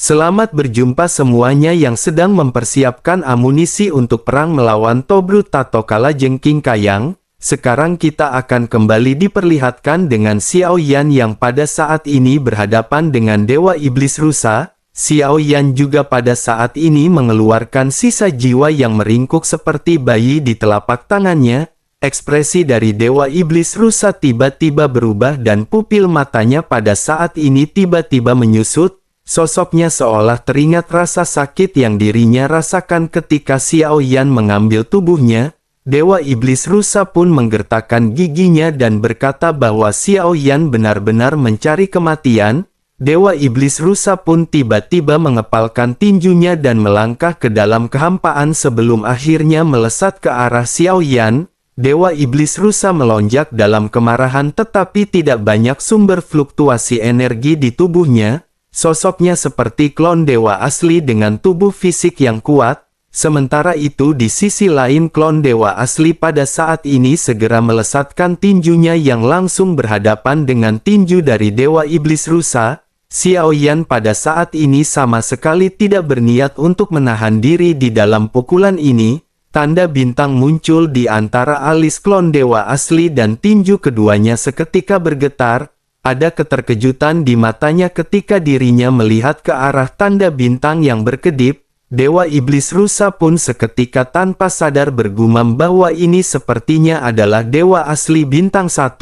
Selamat berjumpa semuanya yang sedang mempersiapkan amunisi untuk perang melawan Tobrut Tato Kalajengking Kayang. Sekarang kita akan kembali diperlihatkan dengan Xiao Yan yang pada saat ini berhadapan dengan Dewa Iblis Rusa. Xiao Yan juga pada saat ini mengeluarkan sisa jiwa yang meringkuk seperti bayi di telapak tangannya. Ekspresi dari Dewa Iblis Rusa tiba-tiba berubah dan pupil matanya pada saat ini tiba-tiba menyusut. Sosoknya seolah teringat rasa sakit yang dirinya rasakan ketika Xiao Yan mengambil tubuhnya. Dewa Iblis Rusa pun menggertakkan giginya dan berkata bahwa Xiao Yan benar-benar mencari kematian. Dewa Iblis Rusa pun tiba-tiba mengepalkan tinjunya dan melangkah ke dalam kehampaan sebelum akhirnya melesat ke arah Xiao Yan. Dewa Iblis Rusa melonjak dalam kemarahan tetapi tidak banyak sumber fluktuasi energi di tubuhnya. Sosoknya seperti klon dewa asli dengan tubuh fisik yang kuat. Sementara itu di sisi lain klon dewa asli pada saat ini segera melesatkan tinjunya yang langsung berhadapan dengan tinju dari Dewa Iblis Rusa. Xiao Yan pada saat ini sama sekali tidak berniat untuk menahan diri di dalam pukulan ini. Tanda bintang muncul di antara alis klon dewa asli dan tinju keduanya seketika bergetar. Ada keterkejutan di matanya ketika dirinya melihat ke arah tanda bintang yang berkedip. Dewa Iblis Rusa pun seketika tanpa sadar bergumam bahwa ini sepertinya adalah dewa asli bintang 1.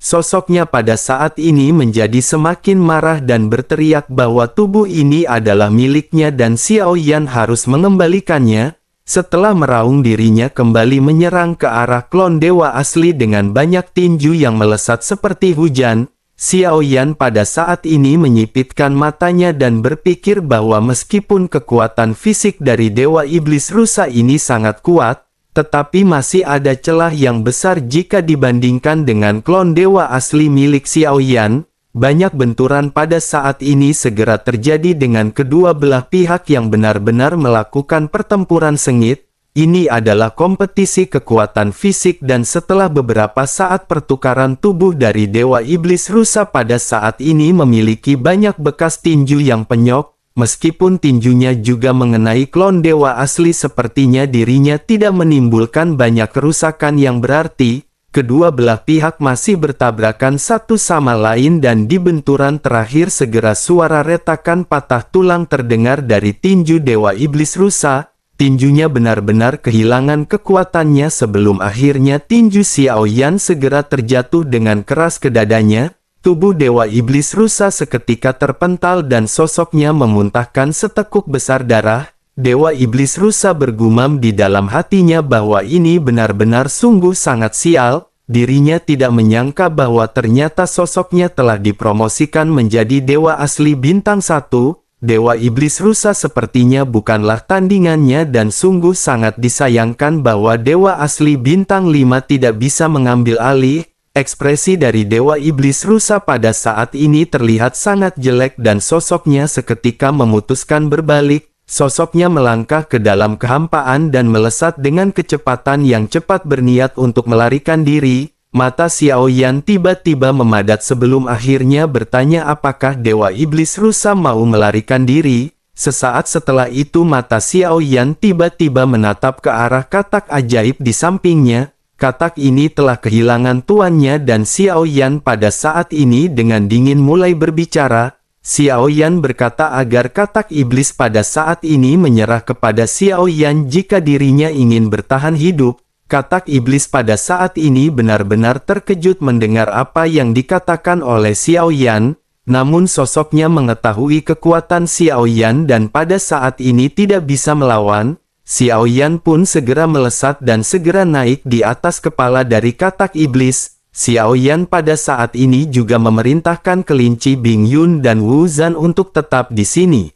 Sosoknya pada saat ini menjadi semakin marah dan berteriak bahwa tubuh ini adalah miliknya dan Xiao Yan harus mengembalikannya. Setelah meraung dirinya kembali menyerang ke arah klon dewa asli dengan banyak tinju yang melesat seperti hujan. Xiao Yan pada saat ini menyipitkan matanya dan berpikir bahwa meskipun kekuatan fisik dari Dewa Iblis Rusa ini sangat kuat, tetapi masih ada celah yang besar jika dibandingkan dengan klon dewa asli milik Xiao Yan. Banyak benturan pada saat ini segera terjadi dengan kedua belah pihak yang benar-benar melakukan pertempuran sengit. Ini adalah kompetisi kekuatan fisik dan setelah beberapa saat pertukaran tubuh dari Dewa Iblis Rusa pada saat ini memiliki banyak bekas tinju yang penyok. Meskipun tinjunya juga mengenai klon dewa asli sepertinya dirinya tidak menimbulkan banyak kerusakan yang berarti. Kedua belah pihak masih bertabrakan satu sama lain dan di benturan terakhir segera suara retakan patah tulang terdengar dari tinju Dewa Iblis Rusa. Tinjunya benar-benar kehilangan kekuatannya sebelum akhirnya tinju Xiao Yan segera terjatuh dengan keras ke dadanya. Tubuh Dewa Iblis Rusa seketika terpental dan sosoknya memuntahkan setekuk besar darah. Dewa Iblis Rusa bergumam di dalam hatinya bahwa ini benar-benar sungguh sangat sial. Dirinya tidak menyangka bahwa ternyata sosoknya telah dipromosikan menjadi dewa asli bintang 1. Dewa Iblis Rusa sepertinya bukanlah tandingannya dan sungguh sangat disayangkan bahwa Dewa asli bintang 5 tidak bisa mengambil alih. Ekspresi dari Dewa Iblis Rusa pada saat ini terlihat sangat jelek dan sosoknya seketika memutuskan berbalik. Sosoknya melangkah ke dalam kehampaan dan melesat dengan kecepatan yang cepat berniat untuk melarikan diri. Mata Xiao Yan tiba-tiba memadat sebelum akhirnya bertanya apakah Dewa Iblis Rusa mau melarikan diri. Sesaat setelah itu mata Xiao Yan tiba-tiba menatap ke arah katak ajaib di sampingnya. Katak ini telah kehilangan tuannya dan Xiao Yan pada saat ini dengan dingin mulai berbicara. Xiao Yan berkata agar katak iblis pada saat ini menyerah kepada Xiao Yan jika dirinya ingin bertahan hidup. Katak iblis pada saat ini benar-benar terkejut mendengar apa yang dikatakan oleh Xiao Yan. Namun sosoknya mengetahui kekuatan Xiao Yan dan pada saat ini tidak bisa melawan. Xiao Yan pun segera melesat dan segera naik di atas kepala dari katak iblis. Xiao Yan pada saat ini juga memerintahkan kelinci Bing Yun dan Wu Zhan untuk tetap di sini.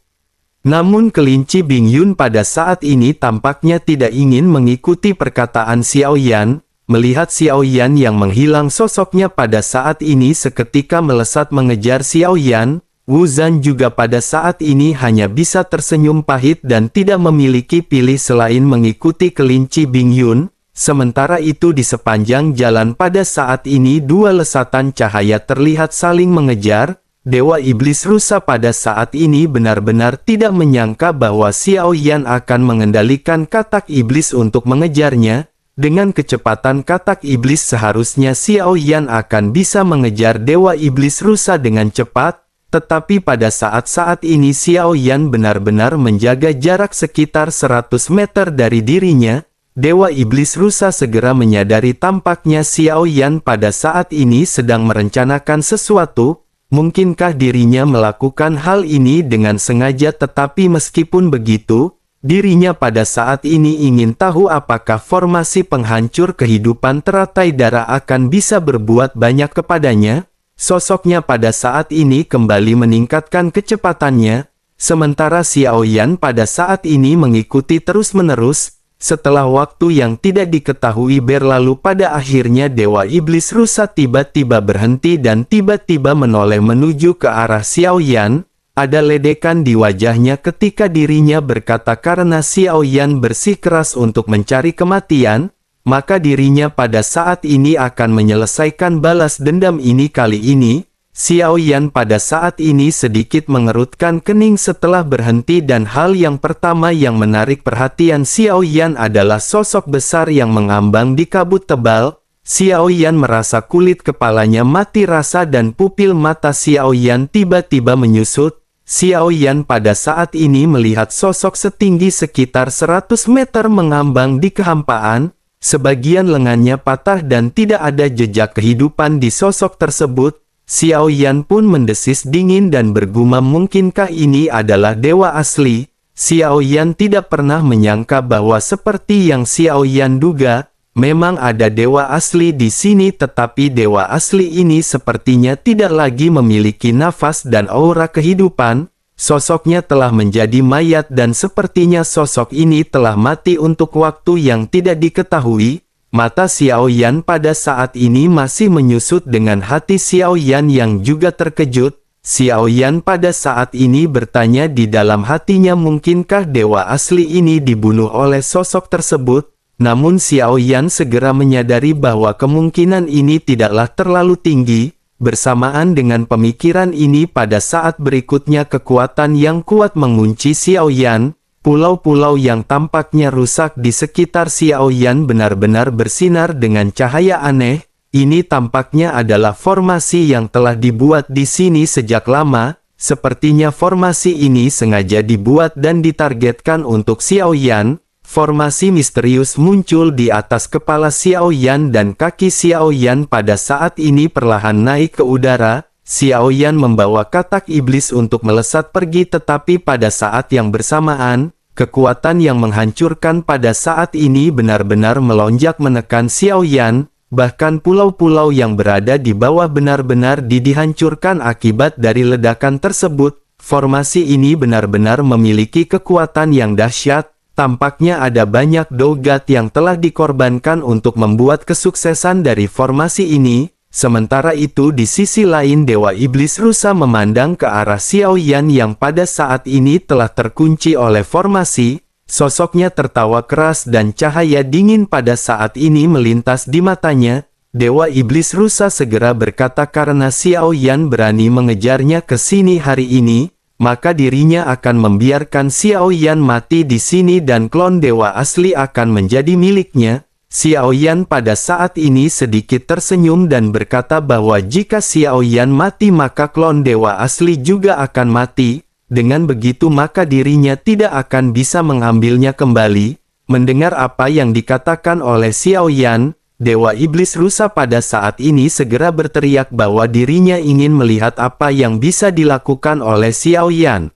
Namun kelinci Bing Yun pada saat ini tampaknya tidak ingin mengikuti perkataan Xiao Yan. Melihat Xiao Yan yang menghilang sosoknya pada saat ini seketika melesat mengejar Xiao Yan. Wu Zhan juga pada saat ini hanya bisa tersenyum pahit dan tidak memiliki pilih selain mengikuti kelinci Bing Yun. Sementara itu di sepanjang jalan pada saat ini dua lesatan cahaya terlihat saling mengejar. Dewa Iblis Rusa pada saat ini benar-benar tidak menyangka bahwa Xiao Yan akan mengendalikan katak iblis untuk mengejarnya. Dengan kecepatan katak iblis seharusnya Xiao Yan akan bisa mengejar Dewa Iblis Rusa dengan cepat. Tetapi pada saat-saat ini Xiao Yan benar-benar menjaga jarak sekitar 100 meter dari dirinya. Dewa Iblis Rusa segera menyadari tampaknya Xiao Yan pada saat ini sedang merencanakan sesuatu. Mungkinkah dirinya melakukan hal ini dengan sengaja, tetapi meskipun begitu, dirinya pada saat ini ingin tahu apakah formasi penghancur kehidupan teratai darah akan bisa berbuat banyak kepadanya. Sosoknya pada saat ini kembali meningkatkan kecepatannya, sementara Xiao Yan pada saat ini mengikuti terus-menerus. Setelah waktu yang tidak diketahui berlalu, pada akhirnya Dewa Iblis Rusa tiba-tiba berhenti dan tiba-tiba menoleh menuju ke arah Xiao Yan. Ada ledekan di wajahnya ketika dirinya berkata karena Xiao Yan bersikeras untuk mencari kematian, maka dirinya pada saat ini akan menyelesaikan balas dendam ini. Kali ini, Xiao Yan pada saat ini sedikit mengerutkan kening setelah berhenti, dan hal yang pertama yang menarik perhatian Xiao Yan adalah sosok besar yang mengambang di kabut tebal. Xiao Yan merasa kulit kepalanya mati rasa dan pupil mata Xiao Yan tiba-tiba menyusut. Xiao Yan pada saat ini melihat sosok setinggi sekitar 100 meter mengambang di kehampaan. Sebagian lengannya patah dan tidak ada jejak kehidupan di sosok tersebut. Xiao Yan pun mendesis dingin dan bergumam, mungkinkah ini adalah dewa asli? Xiao Yan tidak pernah menyangka bahwa seperti yang Xiao Yan duga, memang ada dewa asli di sini, tetapi dewa asli ini sepertinya tidak lagi memiliki nafas dan aura kehidupan. Sosoknya telah menjadi mayat dan sepertinya sosok ini telah mati untuk waktu yang tidak diketahui. Mata Xiao Yan pada saat ini masih menyusut dengan hati Xiao Yan yang juga terkejut. Xiao Yan pada saat ini bertanya di dalam hatinya, mungkinkah dewa asli ini dibunuh oleh sosok tersebut? Namun Xiao Yan segera menyadari bahwa kemungkinan ini tidaklah terlalu tinggi. Bersamaan dengan pemikiran ini, pada saat berikutnya kekuatan yang kuat mengunci Xiao Yan. Pulau-pulau yang tampaknya rusak di sekitar Xiao Yan benar-benar bersinar dengan cahaya aneh. Ini tampaknya adalah formasi yang telah dibuat di sini sejak lama. Sepertinya formasi ini sengaja dibuat dan ditargetkan untuk Xiao Yan. Formasi misterius muncul di atas kepala Xiao Yan dan kaki Xiao Yan pada saat ini perlahan naik ke udara. Xiao Yan membawa katak iblis untuk melesat pergi, tetapi pada saat yang bersamaan, kekuatan yang menghancurkan pada saat ini benar-benar melonjak menekan Xiao Yan. Bahkan pulau-pulau yang berada di bawah benar-benar dihancurkan akibat dari ledakan tersebut. Formasi ini benar-benar memiliki kekuatan yang dahsyat. Tampaknya ada banyak dogat yang telah dikorbankan untuk membuat kesuksesan dari formasi ini. Sementara itu di sisi lain Dewa Iblis Rusa memandang ke arah Xiao Yan yang pada saat ini telah terkunci oleh formasi. Sosoknya tertawa keras dan cahaya dingin pada saat ini melintas di matanya. Dewa Iblis Rusa segera berkata karena Xiao Yan berani mengejarnya ke sini hari ini, maka dirinya akan membiarkan Xiao Yan mati di sini dan klon dewa asli akan menjadi miliknya. Xiao Yan pada saat ini sedikit tersenyum dan berkata bahwa jika Xiao Yan mati maka klon dewa asli juga akan mati. Dengan begitu maka dirinya tidak akan bisa mengambilnya kembali. Mendengar apa yang dikatakan oleh Xiao Yan, Dewa Iblis Rusa pada saat ini segera berteriak bahwa dirinya ingin melihat apa yang bisa dilakukan oleh Xiao Yan.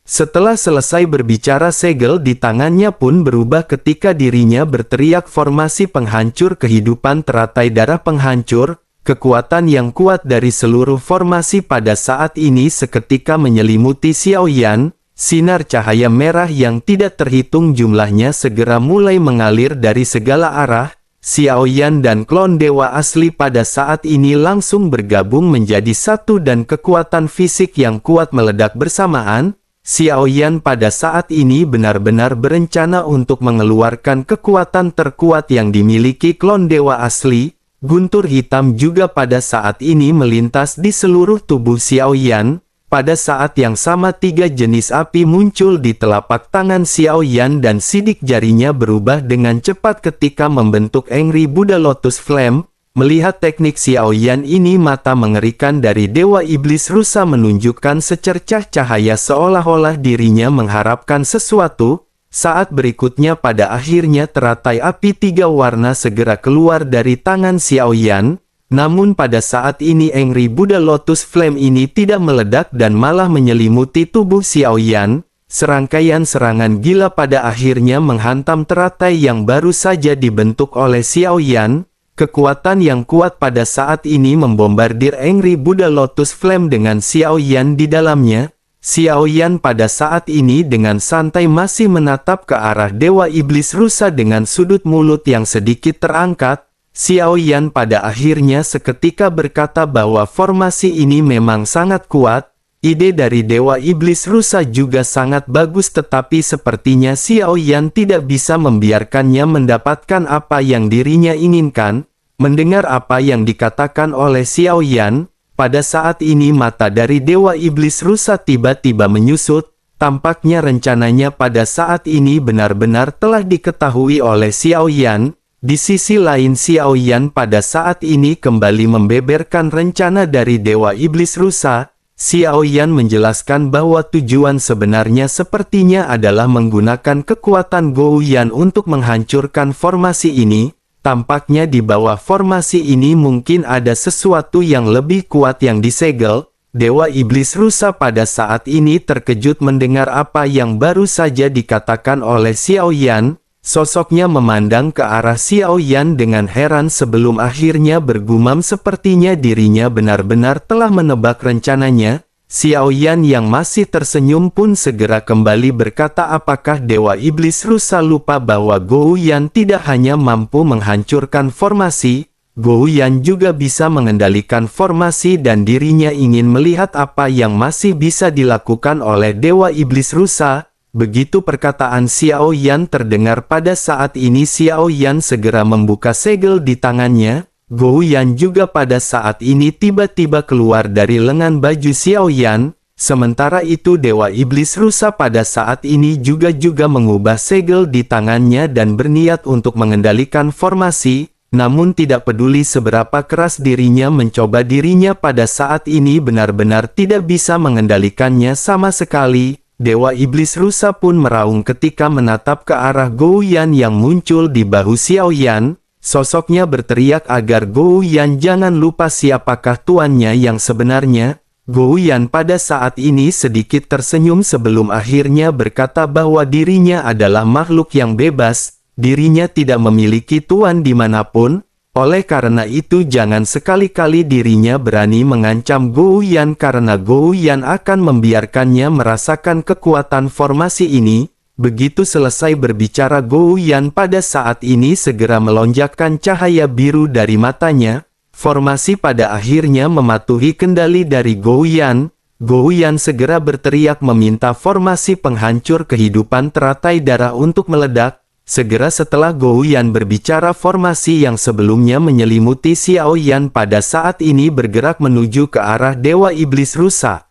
Setelah selesai berbicara, segel di tangannya pun berubah ketika dirinya berteriak formasi penghancur kehidupan teratai darah penghancur. Kekuatan yang kuat dari seluruh formasi pada saat ini seketika menyelimuti Xiao Yan. Sinar cahaya merah yang tidak terhitung jumlahnya segera mulai mengalir dari segala arah. Xiao Yan dan klon dewa asli pada saat ini langsung bergabung menjadi satu dan kekuatan fisik yang kuat meledak bersamaan. Xiao Yan pada saat ini benar-benar berencana untuk mengeluarkan kekuatan terkuat yang dimiliki klon dewa asli. Guntur hitam juga pada saat ini melintas di seluruh tubuh Xiao Yan. Pada saat yang sama 3 jenis api muncul di telapak tangan Xiao Yan dan sidik jarinya berubah dengan cepat ketika membentuk Angry Buddha Lotus Flame. Melihat teknik Xiao Yan ini, mata mengerikan dari Dewa Iblis Rusa menunjukkan secercah cahaya seolah-olah dirinya mengharapkan sesuatu. Saat berikutnya pada akhirnya teratai api 3 warna segera keluar dari tangan Xiao Yan. Namun pada saat ini Angry Buddha Lotus Flame ini tidak meledak dan malah menyelimuti tubuh Xiao Yan. Serangkaian serangan gila pada akhirnya menghantam teratai yang baru saja dibentuk oleh Xiao Yan. Kekuatan yang kuat pada saat ini membombardir Angry Buddha Lotus Flame dengan Xiao Yan di dalamnya. Xiao Yan pada saat ini dengan santai masih menatap ke arah Dewa Iblis Rusa dengan sudut mulut yang sedikit terangkat. Xiao Yan pada akhirnya seketika berkata bahwa formasi ini memang sangat kuat. Ide dari Dewa Iblis Rusa juga sangat bagus, tetapi sepertinya Xiao Yan tidak bisa membiarkannya mendapatkan apa yang dirinya inginkan. Mendengar apa yang dikatakan oleh Xiao Yan, pada saat ini mata dari Dewa Iblis Rusa tiba-tiba menyusut. Tampaknya rencananya pada saat ini benar-benar telah diketahui oleh Xiao Yan. Di sisi lain Xiao Yan pada saat ini kembali membeberkan rencana dari Dewa Iblis Rusa. Xiao Yan menjelaskan bahwa tujuan sebenarnya sepertinya adalah menggunakan kekuatan Gouyan untuk menghancurkan formasi ini. Tampaknya di bawah formasi ini mungkin ada sesuatu yang lebih kuat yang disegel. Dewa Iblis Rusa pada saat ini terkejut mendengar apa yang baru saja dikatakan oleh Xiao Yan. Sosoknya memandang ke arah Xiao Yan dengan heran sebelum akhirnya bergumam sepertinya dirinya benar-benar telah menebak rencananya. Xiao Yan yang masih tersenyum pun segera kembali berkata, apakah Dewa Iblis Rusa lupa bahwa Gouyan tidak hanya mampu menghancurkan formasi, Gouyan juga bisa mengendalikan formasi dan dirinya ingin melihat apa yang masih bisa dilakukan oleh Dewa Iblis Rusa. Begitu perkataan Xiao Yan terdengar pada saat ini Xiao Yan segera membuka segel di tangannya. Gouyan juga pada saat ini tiba-tiba keluar dari lengan baju Xiao Yan. Sementara itu Dewa Iblis Rusa pada saat ini juga mengubah segel di tangannya dan berniat untuk mengendalikan formasi. Namun tidak peduli seberapa keras dirinya mencoba, dirinya pada saat ini benar-benar tidak bisa mengendalikannya sama sekali. Dewa Iblis Rusa pun meraung ketika menatap ke arah Gouyan yang muncul di bahu Xiao Yan. Sosoknya berteriak agar Gouyan jangan lupa siapakah tuannya yang sebenarnya. Gouyan pada saat ini sedikit tersenyum sebelum akhirnya berkata bahwa dirinya adalah makhluk yang bebas. Dirinya tidak memiliki tuan dimanapun. Oleh karena itu jangan sekali-kali dirinya berani mengancam Gouyan karena Gouyan akan membiarkannya merasakan kekuatan formasi ini. Begitu selesai berbicara Gouyan pada saat ini segera melonjakkan cahaya biru dari matanya. Formasi pada akhirnya mematuhi kendali dari Gouyan. Gouyan segera berteriak meminta formasi penghancur kehidupan teratai darah untuk meledak. Segera setelah Gouyan berbicara, formasi yang sebelumnya menyelimuti Xiao Yan pada saat ini bergerak menuju ke arah Dewa Iblis Rusa.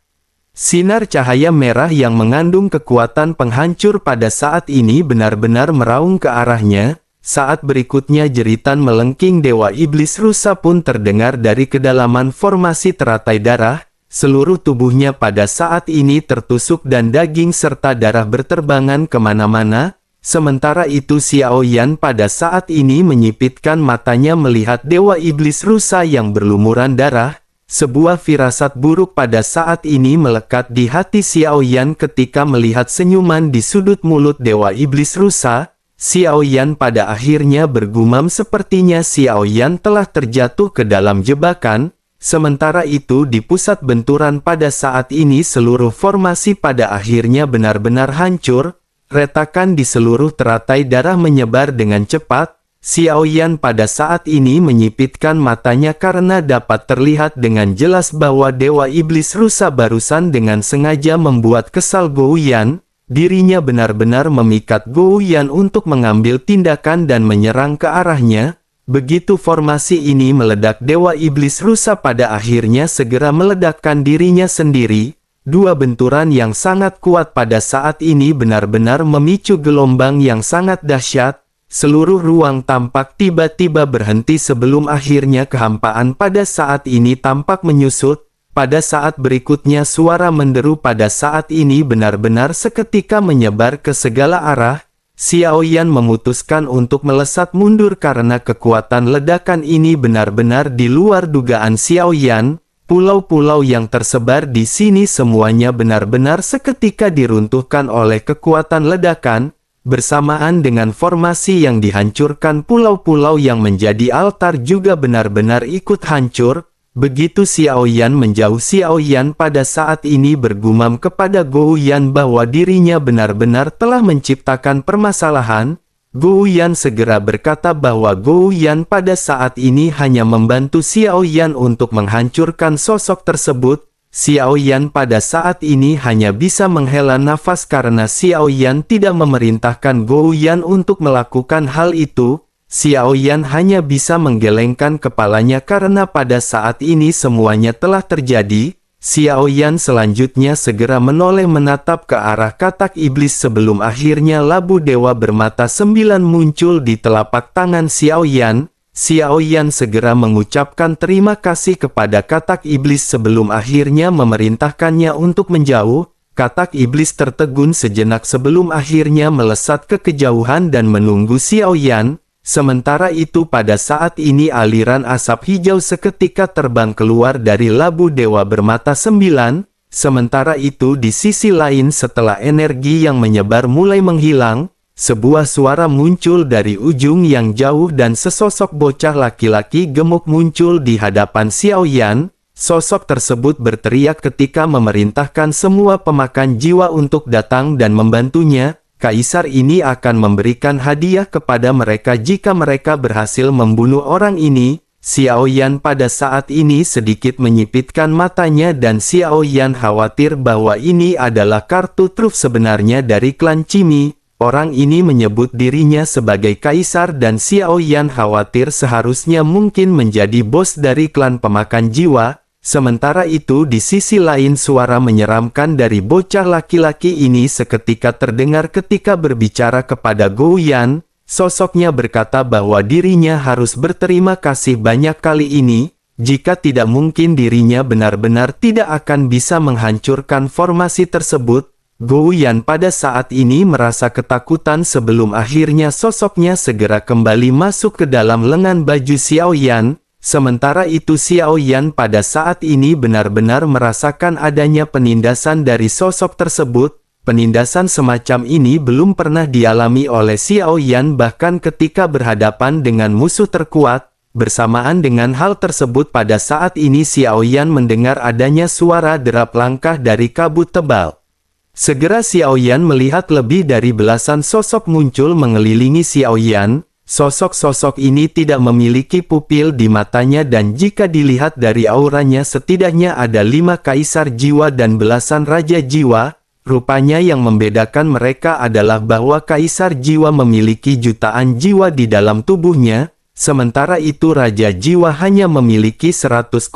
Sinar cahaya merah yang mengandung kekuatan penghancur pada saat ini benar-benar meraung ke arahnya. Saat berikutnya jeritan melengking Dewa Iblis Rusa pun terdengar dari kedalaman formasi teratai darah. Seluruh tubuhnya pada saat ini tertusuk dan daging serta darah berterbangan kemana-mana. Sementara itu Xiao Yan pada saat ini menyipitkan matanya melihat Dewa Iblis Rusa yang berlumuran darah. Sebuah firasat buruk pada saat ini melekat di hati Xiao Yan ketika melihat senyuman di sudut mulut Dewa Iblis Rusa. Xiao Yan pada akhirnya bergumam sepertinya Xiao Yan telah terjatuh ke dalam jebakan. Sementara itu di pusat benturan pada saat ini seluruh formasi pada akhirnya benar-benar hancur. Retakan di seluruh teratai darah menyebar dengan cepat. Xiao Yan pada saat ini menyipitkan matanya karena dapat terlihat dengan jelas bahwa Dewa Iblis Rusa barusan dengan sengaja membuat kesal Gouyan. Dirinya benar-benar memikat Gouyan untuk mengambil tindakan dan menyerang ke arahnya. Begitu formasi ini meledak, Dewa Iblis Rusa pada akhirnya segera meledakkan dirinya sendiri. Dua benturan yang sangat kuat pada saat ini benar-benar memicu gelombang yang sangat dahsyat. Seluruh ruang tampak tiba-tiba berhenti sebelum akhirnya kehampaan pada saat ini tampak menyusut. Pada saat berikutnya suara menderu pada saat ini benar-benar seketika menyebar ke segala arah. Xiao Yan memutuskan untuk melesat mundur karena kekuatan ledakan ini benar-benar di luar dugaan Xiao Yan. Pulau-pulau yang tersebar di sini semuanya benar-benar seketika diruntuhkan oleh kekuatan ledakan. Bersamaan dengan formasi yang dihancurkan, pulau-pulau yang menjadi altar juga benar-benar ikut hancur. Begitu Xiao Yan menjauh, Xiao Yan pada saat ini bergumam kepada Gou Yan bahwa dirinya benar-benar telah menciptakan permasalahan. Gou Yan segera berkata bahwa Gou Yan pada saat ini hanya membantu Xiao Yan untuk menghancurkan sosok tersebut. Xiao Yan pada saat ini hanya bisa menghela nafas karena Xiao Yan tidak memerintahkan Gou Yan untuk melakukan hal itu. Xiao Yan hanya bisa menggelengkan kepalanya karena pada saat ini semuanya telah terjadi. Xiao Yan selanjutnya segera menoleh menatap ke arah katak iblis sebelum akhirnya labu dewa bermata 9 muncul di telapak tangan Xiao Yan. Xiao Yan segera mengucapkan terima kasih kepada katak iblis sebelum akhirnya memerintahkannya untuk menjauh. Katak iblis tertegun sejenak sebelum akhirnya melesat ke kejauhan dan menunggu Xiao Yan. Sementara itu pada saat ini aliran asap hijau seketika terbang keluar dari labu dewa bermata 9. Sementara itu di sisi lain setelah energi yang menyebar mulai menghilang, sebuah suara muncul dari ujung yang jauh dan sesosok bocah laki-laki gemuk muncul di hadapan Xiao Yan. Sosok tersebut berteriak ketika memerintahkan semua pemakan jiwa untuk datang dan membantunya. Kaisar ini akan memberikan hadiah kepada mereka jika mereka berhasil membunuh orang ini. Xiao Yan pada saat ini sedikit menyipitkan matanya dan Xiao Yan khawatir bahwa ini adalah kartu truf sebenarnya dari klan Cimi. Orang ini menyebut dirinya sebagai kaisar dan Xiao Yan khawatir seharusnya mungkin menjadi bos dari klan pemakan jiwa. Sementara itu di sisi lain suara menyeramkan dari bocah laki-laki ini seketika terdengar ketika berbicara kepada Gou Yan. Sosoknya berkata bahwa dirinya harus berterima kasih banyak kali ini. Jika tidak mungkin dirinya benar-benar tidak akan bisa menghancurkan formasi tersebut. Gou Yan pada saat ini merasa ketakutan sebelum akhirnya sosoknya segera kembali masuk ke dalam lengan baju Xiao Yan. Sementara itu Xiao Yan pada saat ini benar-benar merasakan adanya penindasan dari sosok tersebut. Penindasan semacam ini belum pernah dialami oleh Xiao Yan bahkan ketika berhadapan dengan musuh terkuat. Bersamaan dengan hal tersebut pada saat ini Xiao Yan mendengar adanya suara derap langkah dari kabut tebal. Segera Xiao Yan melihat lebih dari belasan sosok muncul mengelilingi Xiao Yan. Sosok-sosok ini tidak memiliki pupil di matanya dan jika dilihat dari auranya setidaknya ada 5 kaisar jiwa dan belasan raja jiwa. Rupanya yang membedakan mereka adalah bahwa kaisar jiwa memiliki jutaan jiwa di dalam tubuhnya, sementara itu raja jiwa hanya memiliki 100,000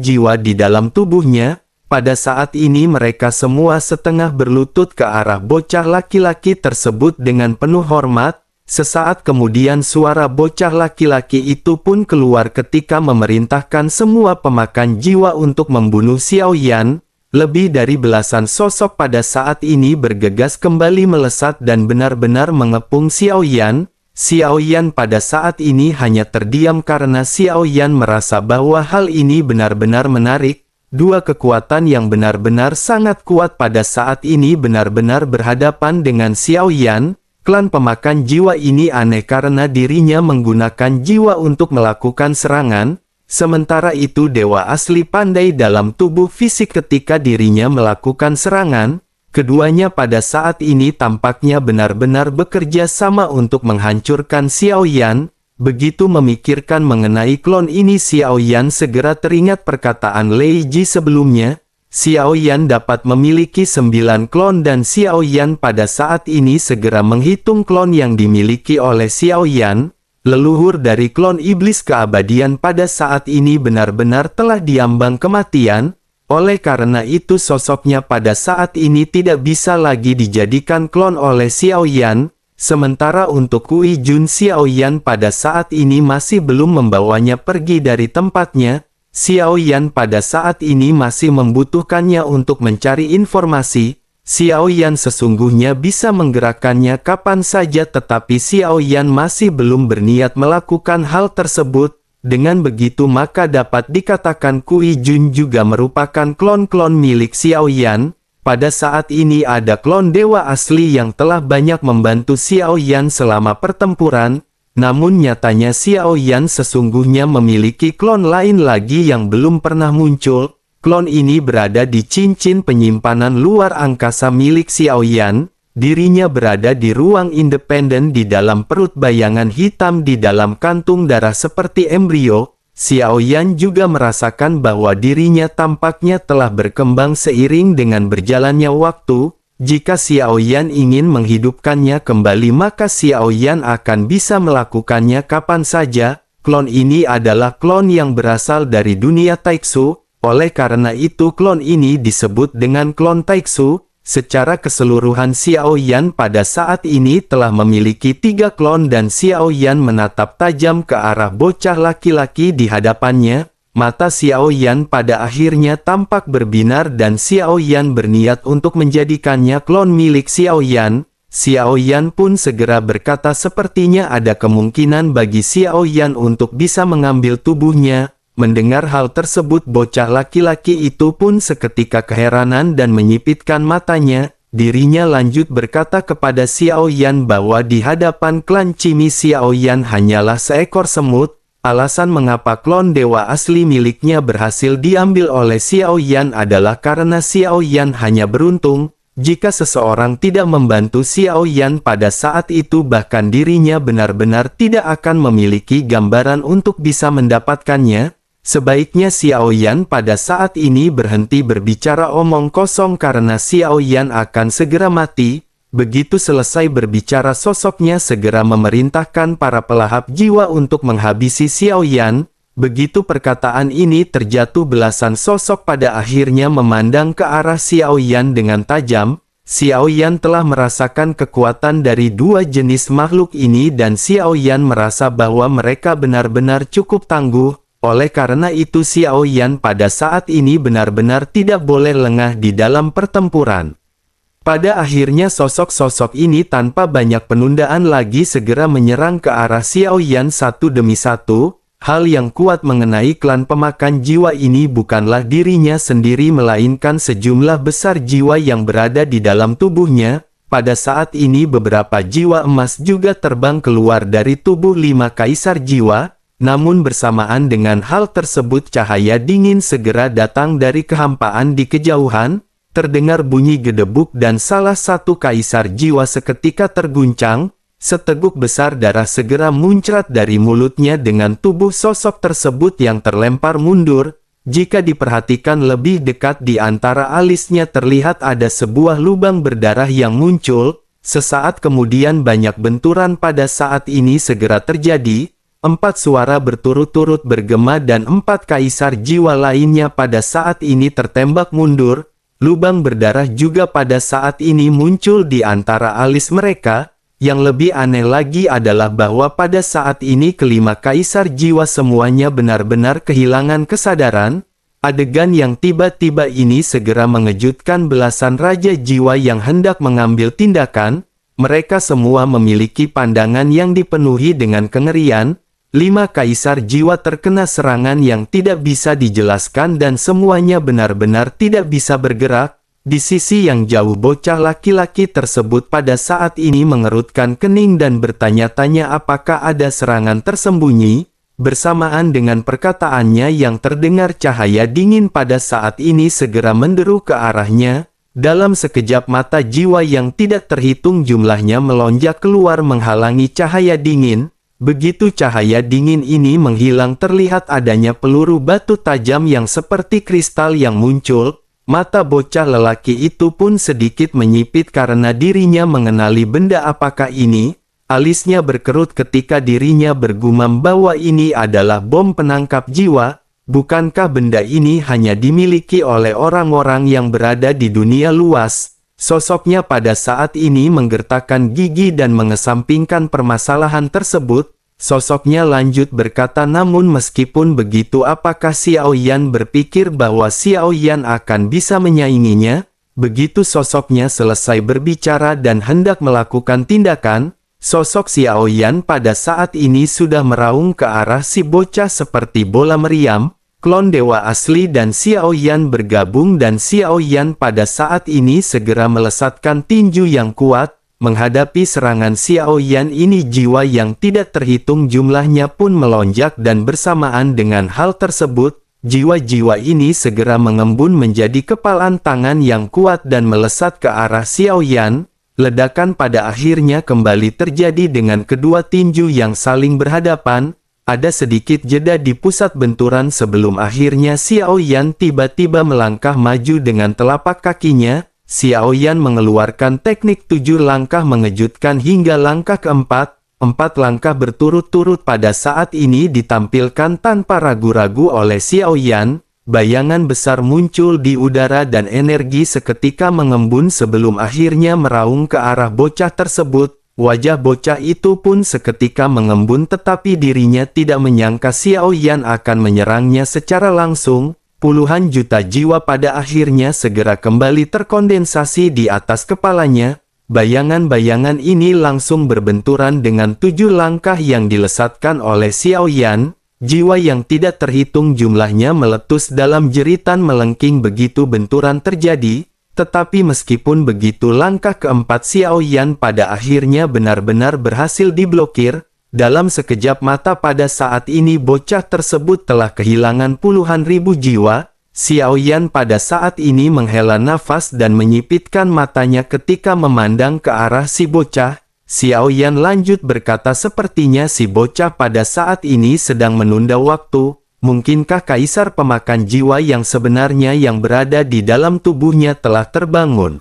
jiwa di dalam tubuhnya. Pada saat ini mereka semua setengah berlutut ke arah bocah laki-laki tersebut dengan penuh hormat. Sesaat kemudian suara bocah laki-laki itu pun keluar ketika memerintahkan semua pemakan jiwa untuk membunuh Xiao Yan. Lebih dari belasan sosok pada saat ini bergegas kembali melesat dan benar-benar mengepung Xiao Yan. Xiao Yan pada saat ini hanya terdiam karena Xiao Yan merasa bahwa hal ini benar-benar menarik. Dua kekuatan yang benar-benar sangat kuat pada saat ini benar-benar berhadapan dengan Xiao Yan. Klan pemakan jiwa ini aneh karena dirinya menggunakan jiwa untuk melakukan serangan, sementara itu dewa asli pandai dalam tubuh fisik ketika dirinya melakukan serangan. Keduanya pada saat ini tampaknya benar-benar bekerja sama untuk menghancurkan Xiao Yan. Begitu memikirkan mengenai klon ini Xiao Yan segera teringat perkataan Lei Ji sebelumnya. Xiao Yan dapat memiliki 9 klon dan Xiao Yan pada saat ini segera menghitung klon yang dimiliki oleh Xiao Yan. leluhur dari klon iblis keabadian pada saat ini benar-benar telah diambang kematian, oleh karena itu sosoknya pada saat ini tidak bisa lagi dijadikan klon oleh Xiao Yan, sementara untuk Kui Jun Xiao Yan pada saat ini masih belum membawanya pergi dari tempatnya. Xiao Yan pada saat ini masih membutuhkannya untuk mencari informasi. Xiao Yan sesungguhnya bisa menggerakkannya kapan saja, tetapi Xiao Yan masih belum berniat melakukan hal tersebut. Dengan begitu maka dapat dikatakan Kui Jun juga merupakan klon-klon milik Xiao Yan. Pada saat ini ada klon dewa asli yang telah banyak membantu Xiao Yan selama pertempuran. Namun nyatanya Xiao Yan sesungguhnya memiliki klon lain lagi yang belum pernah muncul. Klon ini berada di cincin penyimpanan luar angkasa milik Xiao Yan. Dirinya berada di ruang independen di dalam perut bayangan hitam di dalam kantung darah seperti embrio. Xiao Yan juga merasakan bahwa dirinya tampaknya telah berkembang seiring dengan berjalannya waktu. Jika Xiao Yan ingin menghidupkannya kembali maka Xiao Yan akan bisa melakukannya kapan saja. Klon ini adalah klon yang berasal dari dunia Taixu. Oleh karena itu klon ini disebut dengan klon Taixu. Secara keseluruhan Xiao Yan pada saat ini telah memiliki 3 klon dan Xiao Yan menatap tajam ke arah bocah laki-laki di hadapannya. Mata Xiao Yan pada akhirnya tampak berbinar dan Xiao Yan berniat untuk menjadikannya klon milik Xiao Yan. Xiao Yan pun segera berkata sepertinya ada kemungkinan bagi Xiao Yan untuk bisa mengambil tubuhnya. Mendengar hal tersebut bocah laki-laki itu pun seketika keheranan dan menyipitkan matanya. Dirinya lanjut berkata kepada Xiao Yan bahwa di hadapan klan Cimi Xiao Yan hanyalah seekor semut. Alasan mengapa klon dewa asli miliknya berhasil diambil oleh Xiao Yan adalah karena Xiao Yan hanya beruntung. Jika seseorang tidak membantu Xiao Yan pada saat itu bahkan dirinya benar-benar tidak akan memiliki gambaran untuk bisa mendapatkannya. Sebaiknya Xiao Yan pada saat ini berhenti berbicara omong kosong karena Xiao Yan akan segera mati. Begitu selesai berbicara sosoknya segera memerintahkan para pelahap jiwa untuk menghabisi Xiao Yan. Begitu perkataan ini terjatuh belasan sosok pada akhirnya memandang ke arah Xiao Yan dengan tajam. Xiao Yan telah merasakan kekuatan dari 2 jenis makhluk ini dan Xiao Yan merasa bahwa mereka benar-benar cukup tangguh. Oleh karena itu Xiao Yan pada saat ini benar-benar tidak boleh lengah di dalam pertempuran. Pada akhirnya sosok-sosok ini tanpa banyak penundaan lagi segera menyerang ke arah Xiao Yan satu demi satu. Hal yang kuat mengenai klan pemakan jiwa ini bukanlah dirinya sendiri melainkan sejumlah besar jiwa yang berada di dalam tubuhnya. Pada saat ini beberapa jiwa emas juga terbang keluar dari tubuh 5 kaisar jiwa. Namun bersamaan dengan hal tersebut cahaya dingin segera datang dari kehampaan di kejauhan, terdengar bunyi gedebuk dan salah satu kaisar jiwa seketika terguncang, seteguk besar darah segera muncrat dari mulutnya dengan tubuh sosok tersebut yang terlempar mundur. Jika diperhatikan lebih dekat di antara alisnya terlihat ada sebuah lubang berdarah yang muncul, sesaat kemudian banyak benturan pada saat ini segera terjadi. 4 suara berturut-turut bergema dan 4 kaisar jiwa lainnya pada saat ini tertembak mundur. Lubang berdarah juga pada saat ini muncul di antara alis mereka. Yang lebih aneh lagi adalah bahwa pada saat ini kelima kaisar jiwa semuanya benar-benar kehilangan kesadaran. Adegan yang tiba-tiba ini segera mengejutkan belasan raja jiwa yang hendak mengambil tindakan. Mereka semua memiliki pandangan yang dipenuhi dengan kengerian. 5 kaisar jiwa terkena serangan yang tidak bisa dijelaskan dan semuanya benar-benar tidak bisa bergerak. Di sisi yang jauh bocah laki-laki tersebut pada saat ini mengerutkan kening dan bertanya-tanya apakah ada serangan tersembunyi. Bersamaan dengan perkataannya yang terdengar cahaya dingin pada saat ini segera menderu ke arahnya. Dalam sekejap mata jiwa yang tidak terhitung jumlahnya melonjak keluar menghalangi cahaya dingin. Begitu cahaya dingin ini menghilang terlihat adanya peluru batu tajam yang seperti kristal yang muncul. Mata bocah lelaki itu pun sedikit menyipit karena dirinya mengenali benda apakah ini. alisnya berkerut ketika dirinya bergumam bahwa ini adalah bom penangkap jiwa. Bukankah benda ini hanya dimiliki oleh orang-orang yang berada di dunia luas? Sosoknya pada saat ini menggertakkan gigi dan mengesampingkan permasalahan tersebut. Sosoknya lanjut berkata, namun meskipun begitu, apakah Xiao Yan berpikir bahwa Xiao Yan akan bisa menyainginya? Begitu sosoknya selesai berbicara dan hendak melakukan tindakan, sosok Xiao Yan pada saat ini sudah meraung ke arah si bocah seperti bola meriam. Klon dewa asli dan Xiao Yan bergabung dan Xiao Yan pada saat ini segera melesatkan tinju yang kuat. Menghadapi serangan Xiao Yan ini, jiwa yang tidak terhitung jumlahnya pun melonjak dan bersamaan dengan hal tersebut, jiwa-jiwa ini segera mengembun menjadi kepalan tangan yang kuat dan melesat ke arah Xiao Yan. Ledakan pada akhirnya kembali terjadi dengan kedua tinju yang saling berhadapan. Ada sedikit jeda di pusat benturan sebelum akhirnya Xiao Yan tiba-tiba melangkah maju dengan telapak kakinya. Xiao Yan mengeluarkan teknik 7 langkah mengejutkan hingga langkah keempat. 4 langkah berturut-turut pada saat ini ditampilkan tanpa ragu-ragu oleh Xiao Yan. Bayangan besar muncul di udara dan energi seketika mengembun sebelum akhirnya meraung ke arah bocah tersebut. Wajah bocah itu pun seketika mengembun, tetapi dirinya tidak menyangka Xiao Yan akan menyerangnya secara langsung. Puluhan juta jiwa pada akhirnya segera kembali terkondensasi di atas kepalanya. Bayangan-bayangan ini langsung berbenturan dengan 7 langkah yang dilesatkan oleh Xiao Yan. Jiwa yang tidak terhitung jumlahnya meletus dalam jeritan melengking begitu benturan terjadi. Tetapi meskipun begitu, langkah keempat Xiao Yan pada akhirnya benar-benar berhasil diblokir. Dalam sekejap mata pada saat ini bocah tersebut telah kehilangan puluhan ribu jiwa. Xiao Yan pada saat ini menghela nafas dan menyipitkan matanya ketika memandang ke arah si bocah. Xiao Yan lanjut berkata, sepertinya si bocah pada saat ini sedang menunda waktu. Mungkinkah kaisar pemakan jiwa yang sebenarnya yang berada di dalam tubuhnya telah terbangun?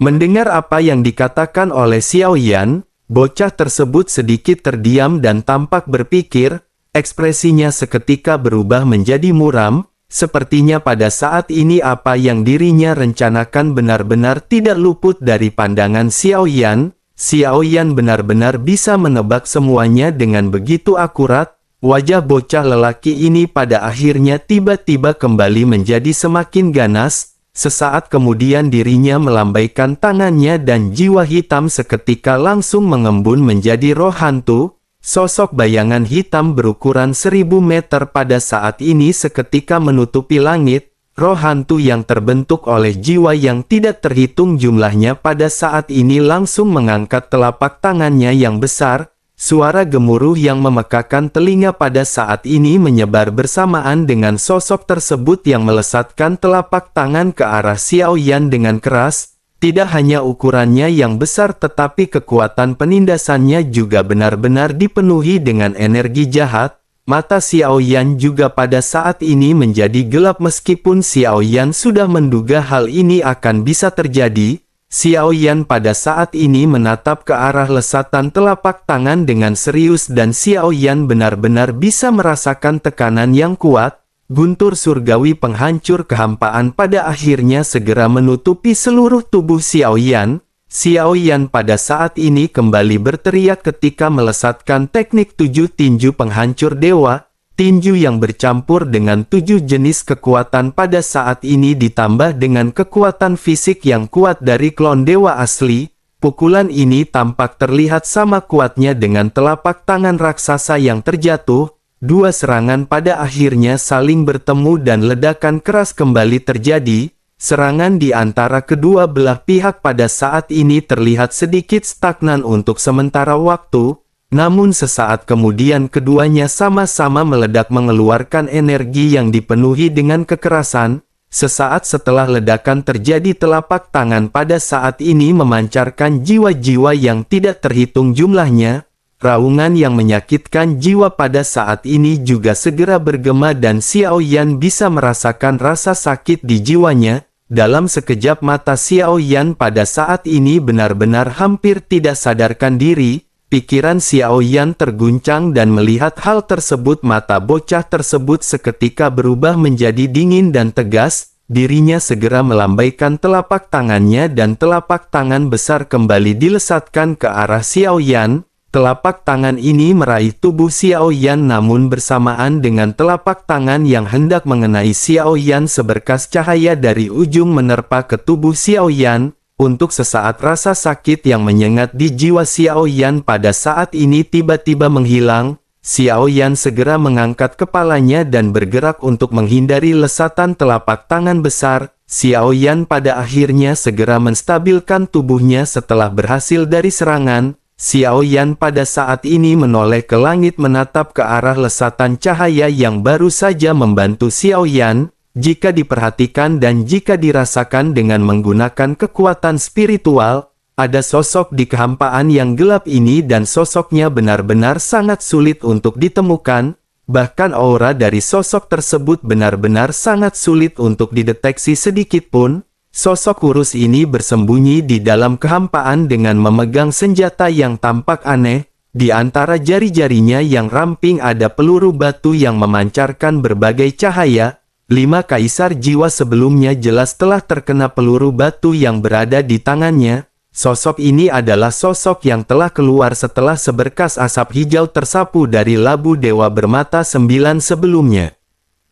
Mendengar apa yang dikatakan oleh Xiao Yan, bocah tersebut sedikit terdiam dan tampak berpikir. Ekspresinya seketika berubah menjadi muram. Sepertinya pada saat ini apa yang dirinya rencanakan benar-benar tidak luput dari pandangan Xiao Yan. Xiao Yan benar-benar bisa menebak semuanya dengan begitu akurat. Wajah bocah lelaki ini pada akhirnya tiba-tiba kembali menjadi semakin ganas. Sesaat kemudian dirinya melambaikan tangannya dan jiwa hitam seketika langsung mengembun menjadi roh hantu. Sosok bayangan hitam berukuran 1000 meter pada saat ini seketika menutupi langit. Roh hantu yang terbentuk oleh jiwa yang tidak terhitung jumlahnya pada saat ini langsung mengangkat telapak tangannya yang besar. Suara gemuruh yang memekakan telinga pada saat ini menyebar bersamaan dengan sosok tersebut yang melesatkan telapak tangan ke arah Xiao Yan dengan keras. Tidak hanya ukurannya yang besar, tetapi kekuatan penindasannya juga benar-benar dipenuhi dengan energi jahat. Mata Xiao Yan juga pada saat ini menjadi gelap meskipun Xiao Yan sudah menduga hal ini akan bisa terjadi. Xiao Yan pada saat ini menatap ke arah lesatan telapak tangan dengan serius dan Xiao Yan benar-benar bisa merasakan tekanan yang kuat. Guntur surgawi penghancur kehampaan pada akhirnya segera menutupi seluruh tubuh Xiao Yan. Xiao Yan pada saat ini kembali berteriak ketika melesatkan teknik 7 tinju penghancur dewa. Tinju yang bercampur dengan 7 jenis kekuatan pada saat ini ditambah dengan kekuatan fisik yang kuat dari klon dewa asli. Pukulan ini tampak terlihat sama kuatnya dengan telapak tangan raksasa yang terjatuh. Dua serangan pada akhirnya saling bertemu dan ledakan keras kembali terjadi. Serangan di antara kedua belah pihak pada saat ini terlihat sedikit stagnan untuk sementara waktu. Namun sesaat kemudian keduanya sama-sama meledak mengeluarkan energi yang dipenuhi dengan kekerasan. Sesaat setelah ledakan terjadi, telapak tangan pada saat ini memancarkan jiwa-jiwa yang tidak terhitung jumlahnya. Raungan yang menyakitkan jiwa pada saat ini juga segera bergema dan Xiao Yan bisa merasakan rasa sakit di jiwanya. Dalam sekejap mata Xiao Yan pada saat ini benar-benar hampir tidak sadarkan diri. Pikiran Xiao Yan terguncang dan melihat hal tersebut mata bocah tersebut seketika berubah menjadi dingin dan tegas. Dirinya segera melambaikan telapak tangannya dan telapak tangan besar kembali dilesatkan ke arah Xiao Yan. Telapak tangan ini meraih tubuh Xiao Yan namun bersamaan dengan telapak tangan yang hendak mengenai Xiao Yan seberkas cahaya dari ujung menerpa ke tubuh Xiao Yan. Untuk sesaat rasa sakit yang menyengat di jiwa Xiao Yan pada saat ini tiba-tiba menghilang. Xiao Yan segera mengangkat kepalanya dan bergerak untuk menghindari lesatan telapak tangan besar. Xiao Yan pada akhirnya segera menstabilkan tubuhnya setelah berhasil dari serangan. Xiao Yan pada saat ini menoleh ke langit menatap ke arah lesatan cahaya yang baru saja membantu Xiao Yan. Jika diperhatikan dan jika dirasakan dengan menggunakan kekuatan spiritual, ada sosok di kehampaan yang gelap ini dan sosoknya benar-benar sangat sulit untuk ditemukan. Bahkan aura dari sosok tersebut benar-benar sangat sulit untuk dideteksi sedikit pun. Sosok kurus ini bersembunyi di dalam kehampaan dengan memegang senjata yang tampak aneh. Di antara jari-jarinya yang ramping ada peluru batu yang memancarkan berbagai cahaya. 5 kaisar jiwa sebelumnya jelas telah terkena peluru batu yang berada di tangannya. Sosok ini adalah sosok yang telah keluar setelah seberkas asap hijau tersapu dari labu dewa bermata 9 sebelumnya.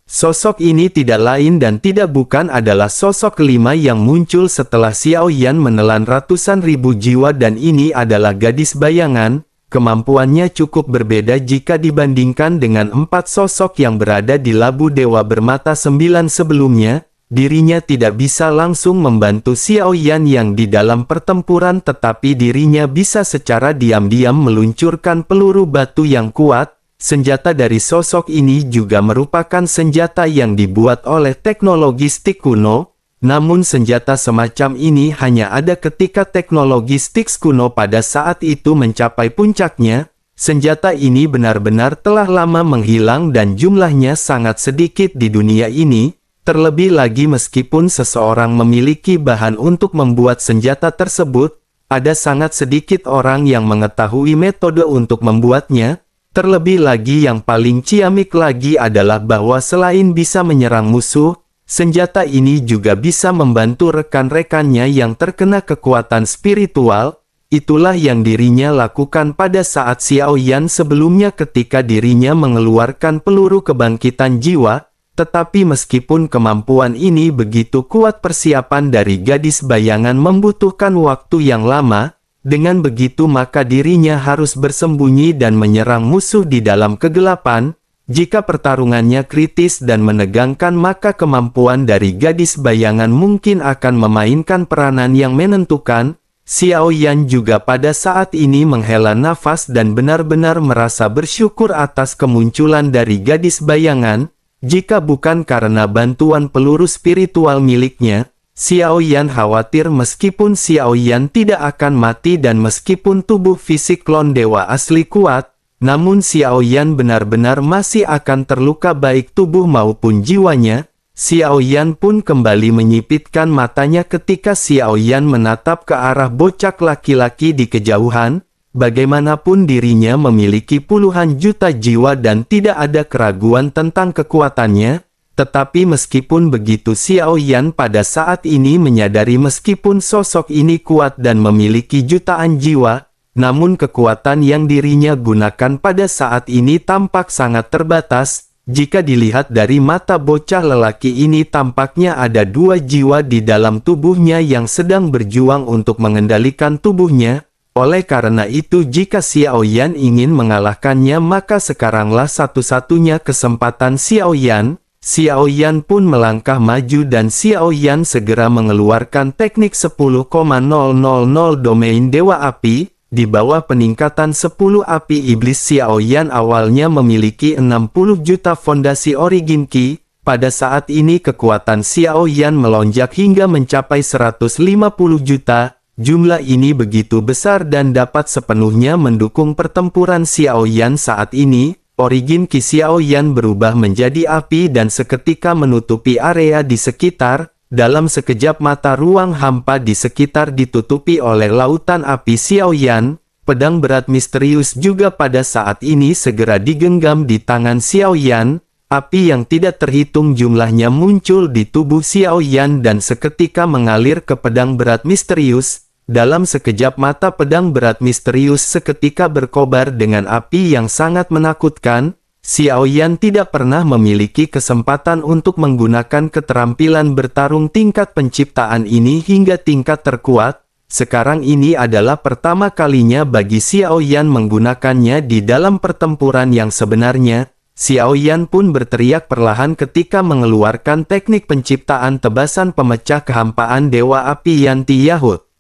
Sosok ini tidak lain dan tidak bukan adalah sosok kelima yang muncul setelah Xiao Yan menelan ratusan ribu jiwa dan ini adalah gadis bayangan. Kemampuannya cukup berbeda jika dibandingkan dengan 4 sosok yang berada di labu dewa bermata 9 sebelumnya. Dirinya tidak bisa langsung membantu Xiao Yan yang di dalam pertempuran tetapi dirinya bisa secara diam-diam meluncurkan peluru batu yang kuat. Senjata dari sosok ini juga merupakan senjata yang dibuat oleh teknologi stik kuno. Namun senjata semacam ini hanya ada ketika teknologi Styx kuno pada saat itu mencapai puncaknya. Senjata ini benar-benar telah lama menghilang dan jumlahnya sangat sedikit di dunia ini. Terlebih lagi meskipun seseorang memiliki bahan untuk membuat senjata tersebut, ada sangat sedikit orang yang mengetahui metode untuk membuatnya. Terlebih lagi yang paling ciamik lagi adalah bahwa selain bisa menyerang musuh, senjata ini juga bisa membantu rekan-rekannya yang terkena kekuatan spiritual. Itulah yang dirinya lakukan pada saat Xiao Yan sebelumnya ketika dirinya mengeluarkan peluru kebangkitan jiwa. Tetapi meskipun kemampuan ini begitu kuat, persiapan dari gadis bayangan membutuhkan waktu yang lama. Dengan begitu maka dirinya harus bersembunyi dan menyerang musuh di dalam kegelapan. Jika pertarungannya kritis dan menegangkan maka kemampuan dari gadis bayangan mungkin akan memainkan peranan yang menentukan. Xiao Yan juga pada saat ini menghela nafas dan benar-benar merasa bersyukur atas kemunculan dari gadis bayangan. Jika bukan karena bantuan peluru spiritual miliknya, Xiao Yan khawatir meskipun Xiao Yan tidak akan mati dan meskipun tubuh fisik klon dewa asli kuat, namun Xiao Yan benar-benar masih akan terluka baik tubuh maupun jiwanya. Xiao Yan pun kembali menyipitkan matanya ketika Xiao Yan menatap ke arah bocah laki-laki di kejauhan. Bagaimanapun dirinya memiliki puluhan juta jiwa dan tidak ada keraguan tentang kekuatannya. Tetapi meskipun begitu Xiao Yan pada saat ini menyadari meskipun sosok ini kuat dan memiliki jutaan jiwa, namun kekuatan yang dirinya gunakan pada saat ini tampak sangat terbatas. Jika dilihat dari mata bocah lelaki ini tampaknya ada 2 jiwa di dalam tubuhnya yang sedang berjuang untuk mengendalikan tubuhnya. Oleh karena itu jika Xiao Yan ingin mengalahkannya maka sekaranglah satu-satunya kesempatan Xiao Yan. Xiao Yan pun melangkah maju dan Xiao Yan segera mengeluarkan teknik 10,000 domain Dewa Api. Di bawah peningkatan 10 api iblis Xiao Yan awalnya memiliki 60 juta fondasi Origin Ki. Pada saat ini kekuatan Xiao Yan melonjak hingga mencapai 150 juta. Jumlah ini begitu besar dan dapat sepenuhnya mendukung pertempuran Xiao Yan saat ini. Origin Ki Xiao Yan berubah menjadi api dan seketika menutupi area di sekitar. Dalam sekejap mata ruang hampa di sekitar ditutupi oleh lautan api Xiao Yan. Pedang berat misterius juga pada saat ini segera digenggam di tangan Xiao Yan. Api yang tidak terhitung jumlahnya muncul di tubuh Xiao Yan dan seketika mengalir ke pedang berat misterius. Dalam sekejap mata pedang berat misterius seketika berkobar dengan api yang sangat menakutkan. Xiao Yan tidak pernah memiliki kesempatan untuk menggunakan keterampilan bertarung tingkat penciptaan ini hingga tingkat terkuat. Sekarang ini adalah pertama kalinya bagi Xiao Yan menggunakannya di dalam pertempuran yang sebenarnya. Xiao Yan pun berteriak perlahan ketika mengeluarkan teknik penciptaan tebasan pemecah kehampaan Dewa Api Yanti Yahut.